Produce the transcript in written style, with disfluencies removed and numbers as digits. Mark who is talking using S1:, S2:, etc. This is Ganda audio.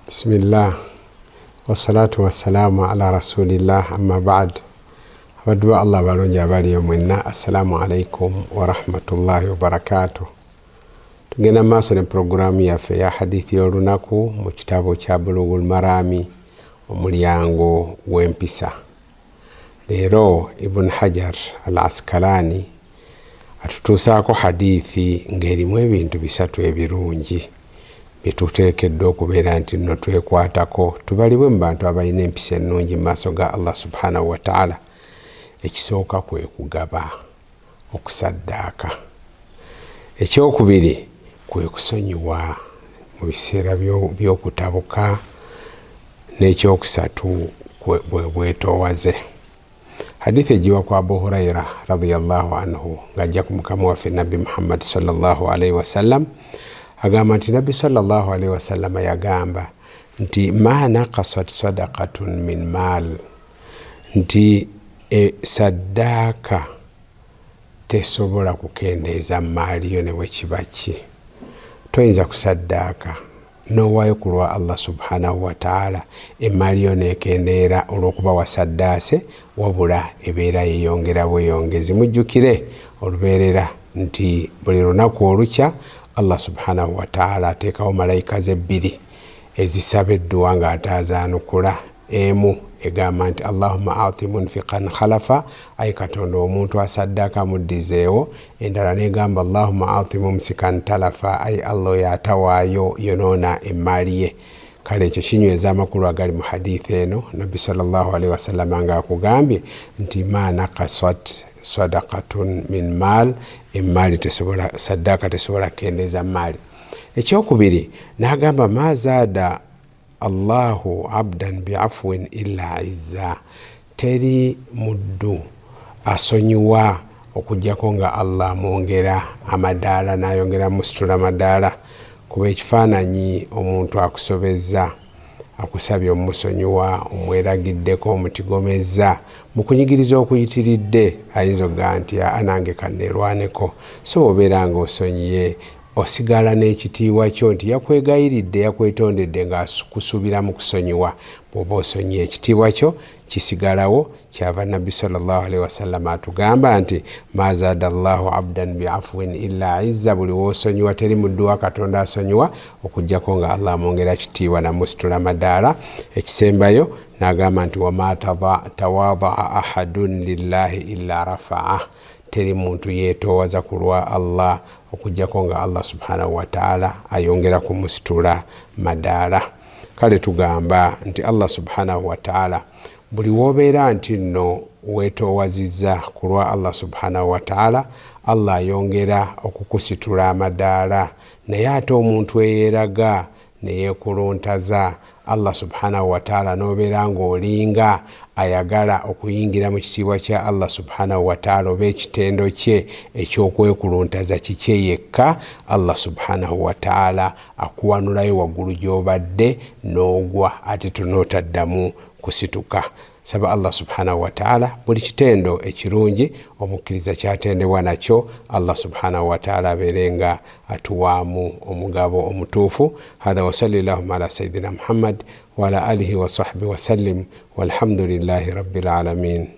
S1: Bismillah wassalatu wassalamu ala rasulillah amma ba'd. Abaddu Allah balonje abali mwenna, assalamu alaikum wa rahmatullahi wa barakatuh. Tugenda maaso ne programu yaffe ya hadithi y'olunaku mu kitabo kya Bulughul Marami omulyango w'empisa. Leero Ibn Hajar al-Asqalani atutuusaako hadithi ng'erimu ebintu bisatu ebirungi bituteekeddwa okubeera nti nno twekwatako tubalibwe mu bantu abalina empisa ennungi mu maaso ga Allah subhanahu wa ta'ala. Ekisooka kwe kugaba, okusaddaaka. Ekyokubiri kwe kusonyiwa mu biseera by'okutabuka. N'ekyokusatu bwetoowaze. Hadithi ejiwa kwa Abu Huraira radiyallahu anhu ng'ajja ku mukama waffe Nabbi Muhammad sallallahu alaihi wasallam agamba nti Nabbi sallallahu alaihi wasallam yagamba nti ma naqasat sadaqatun min mal, nti saddaaka tesobola kukendeeza maali yo ne bwe kiba ki. Toyinza kusaddaaka n'owaayo ku lwa Allah subhanahu wa ta'ala emaali yo neekendeera olw'okuba wasaddaase, wabula ebeera yeeyongera bweyongezi. Mujjukire olubeerera nti buli lunaku olukya Allah subhanahu wa ta'ala ateekawo malayika ze bbiri ezisaba edduwa ng'atazaanukula. Emu egamba nti Allahumma a'ti munfiqan khalafa, ayi Katonda omuntu asaddaaka muddizeewo. Endala negamba Allahumma a'ti mumsikan talafa, ayi Allah yatawaayo yonoona emaali ye. Kale ekyo kinyweza amakulu agali mu hadithi eno. Nabbi sallallahu alaihi wasallam ng'akugambye nti ma naqasat sadaqatun min mal, emaali tesobola, saddaaka tesobola kendeeza maali. Ekyokubiri n'agamba ma zaada Allahu abdan bi'afwin illa izza, teri muddu asonyiwa okujjako nga Allah amwongera amadaala, n'ayongera musitula amadaala. Kuba ekifaananyi omuntu akusobezza, akusabye omusonyiwa, omweragiddeko, omutigomezza, mu kunyigiriza okuyitiridde, ayinza okugaa nti anange kanneerwaneko. So bw'obeera ng'osonyiye osigala n'ekitiibwa kyo nti yakwegayiridde, yakwetondedde ng'akusuubira mu kusonyiwa. Bw'oba osonyiye ekitiibwa kyo kisigalawo. Kyava Nabbi sallallahu alaihi wasallam atugamba nti ma zaada Allahu abdan bi'afwin illa izza, buli w'osonyiwa teri muddu wa Katonda asonyiwa okujjako nga Allah amwongera kitiibwa namusitula madaala. Ekisembayo n'agamba nti wama tawadaa ahadun lillahi illa rafa'ah, teri muntu yeetoowaza ku lwa Allah okujjako nga Allah subhanahu wa ta'ala ayongera kumusitula madaala. Kale tugamba nti Allah subhanahu wa ta'ala buli w'obeera nti nno weetoowazizza ku lwa Allah subhanahu wa ta'ala, Allah ayongera okukusitula amadaala. Naye ate omuntu eyeeraga neyeekuluntaza, Allah subhanahu wa ta'ala n'obeera ng'olinga ayagala okuyingira mu kitiibwa kya Allah subhanahu wa ta'ala oba ekitendo kye eky'okwekuluntaza kikye yekka, Allah subhanahu wa ta'ala akuwanulayo waggulu gy'obadde n'ogwa, ate tonootaddamu kusituka. Saba Allah subhanahu wa ta'ala buli kitendo ekirungi omukkiriza kyatendebwa nakyo, Allah subhanahu wa ta'ala abeerenga atuwaamu omugabo omutuufu. Hadha wa sallallahu ala sayyidina Muhammad wa ala alihi wa sahbihi wa sallim walhamdulillahi rabbil alamin.